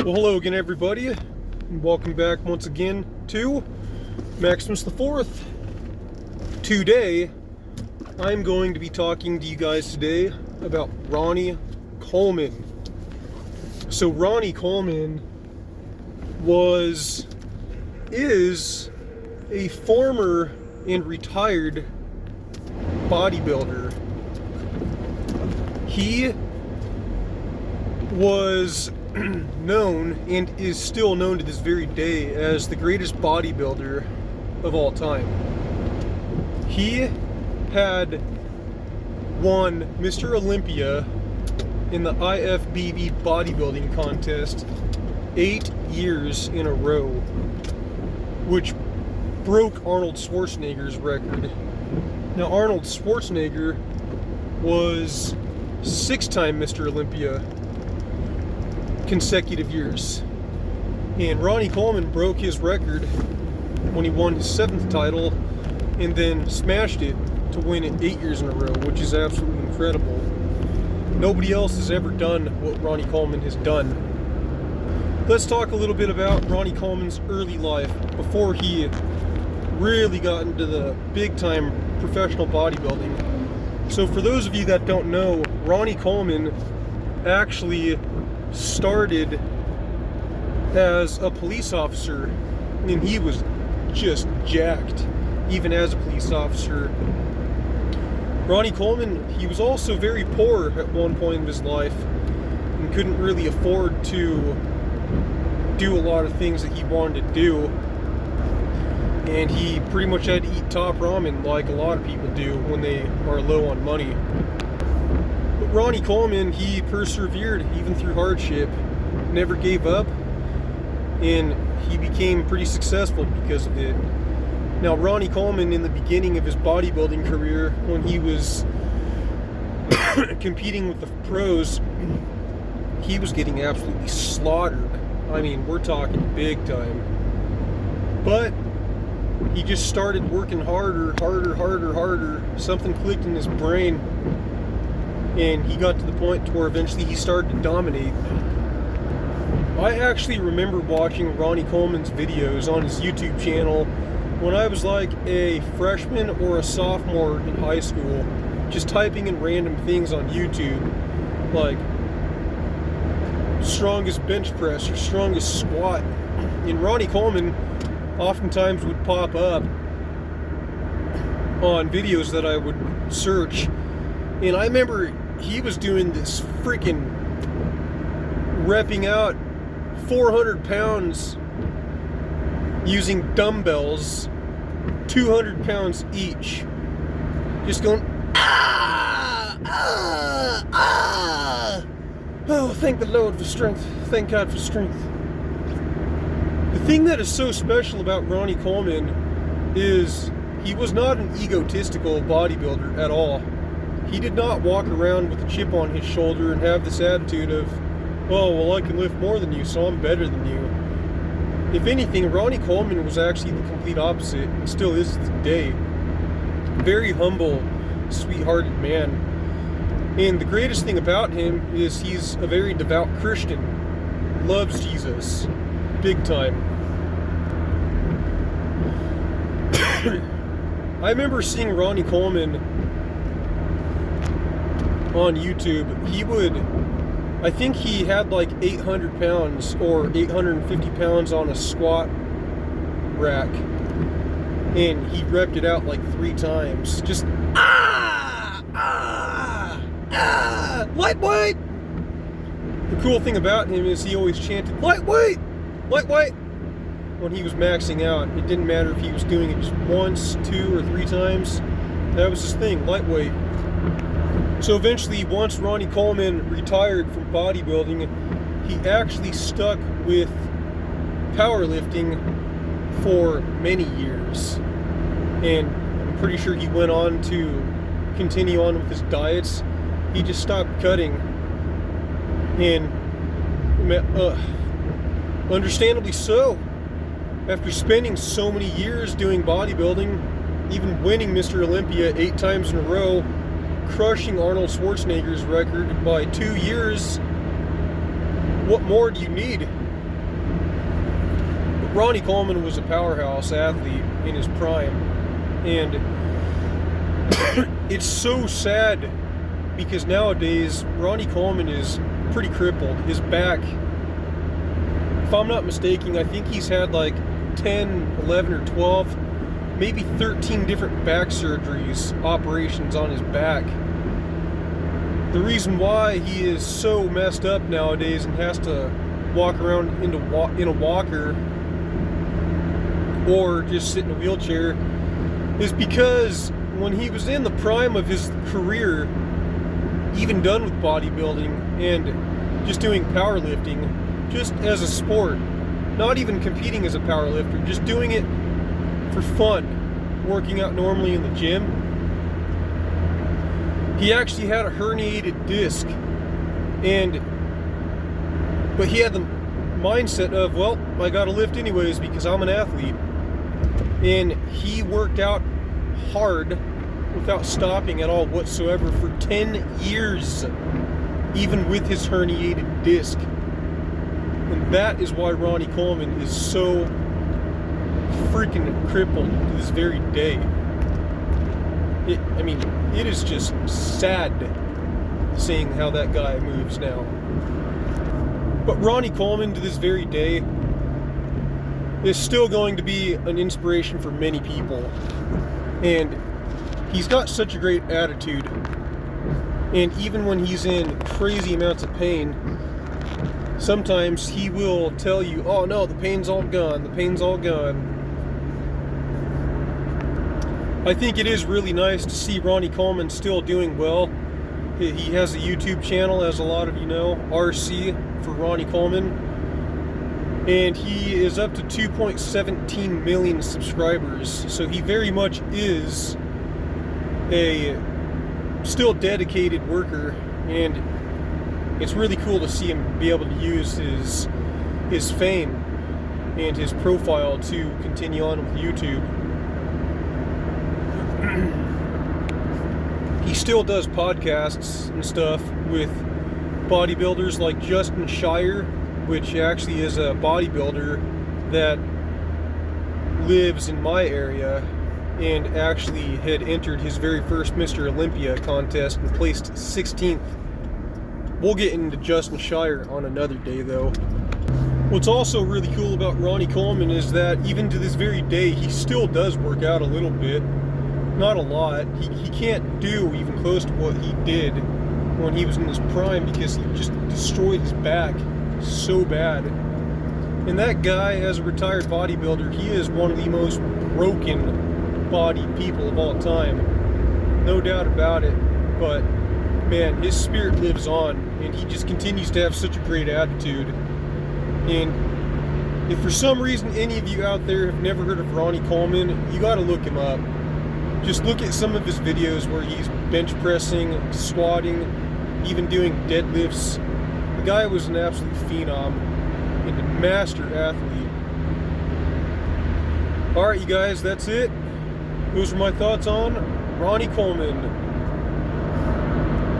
Well, hello again, everybody, and welcome back once again to Maximus the Fourth. Today, I'm going to be talking to you guys today about Ronnie Coleman. So, Ronnie Coleman is a former and retired bodybuilder. He was known and is still known to this very day as the greatest bodybuilder of all time. He had won Mr. Olympia in the IFBB bodybuilding contest 8 years in a row, which broke Arnold Schwarzenegger's record. Now, Arnold Schwarzenegger was 6-time Mr. Olympia consecutive years, and Ronnie Coleman broke his record when he won his 7th title and then smashed it to win it 8 years in a row, which is absolutely incredible. Nobody else has ever done what Ronnie Coleman has done. Let's talk a little bit about Ronnie Coleman's early life before he really got into the big time professional bodybuilding. So for those of you that don't know, Ronnie Coleman actually started as a police officer, and he was just jacked even as a police officer. Ronnie Coleman, he was also very poor at one point in his life and couldn't really afford to do a lot of things that he wanted to do, and he pretty much had to eat top ramen like a lot of people do when they are low on money. But Ronnie Coleman, he persevered even through hardship, never gave up, and he became pretty successful because of it. Now, Ronnie Coleman, in the beginning of his bodybuilding career, when he was competing with the pros, he was getting absolutely slaughtered. I mean, we're talking big time. But he just started working harder. Something clicked in his brain, and he got to the point to where eventually he started to dominate. I actually remember watching Ronnie Coleman's videos on his YouTube channel when I was like a freshman or a sophomore in high school, just typing in random things on YouTube, like strongest bench press or strongest squat. And Ronnie Coleman oftentimes would pop up on videos that I would search, and I remember he was doing this freaking repping out 400 pounds using dumbbells, 200 pounds each, just going oh, thank the Lord for strength, thank God for strength. The thing that is so special about Ronnie Coleman is he was not an egotistical bodybuilder at all. He did not walk around with a chip on his shoulder and have this attitude of, oh, well, I can lift more than you, so I'm better than you. If anything, Ronnie Coleman was actually the complete opposite, and still is today. Very humble, sweet-hearted man. And the greatest thing about him is he's a very devout Christian. Loves Jesus. Big time. I remember seeing Ronnie Coleman on YouTube. I think he had like 800 pounds or 850 pounds on a squat rack, and he repped it out like 3 times. Just lightweight. The cool thing about him is he always chanted lightweight when he was maxing out. It didn't matter if he was doing it just once, 2, or 3 times. That was his thing, lightweight. So eventually, once Ronnie Coleman retired from bodybuilding, he actually stuck with powerlifting for many years. And I'm pretty sure he went on to continue on with his diets. He just stopped cutting. And understandably so. After spending so many years doing bodybuilding, even winning Mr. Olympia 8 times in a row, crushing Arnold Schwarzenegger's record by 2 years, what more do you need? Ronnie Coleman was a powerhouse athlete in his prime, and it's so sad because nowadays Ronnie Coleman is pretty crippled. His back, if I'm not mistaken, I think he's had like 10, 11, or 12, maybe 13 different back surgeries, operations on his back. The reason why he is so messed up nowadays and has to walk around in a walker or just sit in a wheelchair is because when he was in the prime of his career, even done with bodybuilding and just doing powerlifting, just as a sport, not even competing as a powerlifter, just doing it for fun, working out normally in the gym, he actually had a herniated disc, but he had the mindset of, well, I gotta lift anyways because I'm an athlete. And he worked out hard without stopping at all whatsoever for 10 years, even with his herniated disc. And that is why Ronnie Coleman is so freaking crippled to this very day. It is just sad seeing how that guy moves now. But Ronnie Coleman to this very day is still going to be an inspiration for many people. And he's got such a great attitude. And even when he's in crazy amounts of pain, sometimes he will tell you, oh no, the pain's all gone, the pain's all gone. I think it is really nice to see Ronnie Coleman still doing well. He has a YouTube channel, as a lot of you know, RC for Ronnie Coleman. And he is up to 2.17 million subscribers. So he very much is a still dedicated worker. And it's really cool to see him be able to use his fame and his profile to continue on with YouTube. He still does podcasts and stuff with bodybuilders like Justin Shire, which actually is a bodybuilder that lives in my area and actually had entered his very first Mr. Olympia contest and placed 16th. We'll get into Justin Shire on another day though. What's also really cool about Ronnie Coleman is that even to this very day, he still does work out a little bit. Not a lot. He can't do even close to what he did when he was in his prime because he just destroyed his back so bad. And that guy, as a retired bodybuilder, he is one of the most broken bodied people of all time. No doubt about it. But man, his spirit lives on and he just continues to have such a great attitude. And if for some reason any of you out there have never heard of Ronnie Coleman, you gotta look him up. Just look at some of his videos where he's bench pressing, squatting, even doing deadlifts. The guy was an absolute phenom and a master athlete. Alright you guys, that's it. Those are my thoughts on Ronnie Coleman.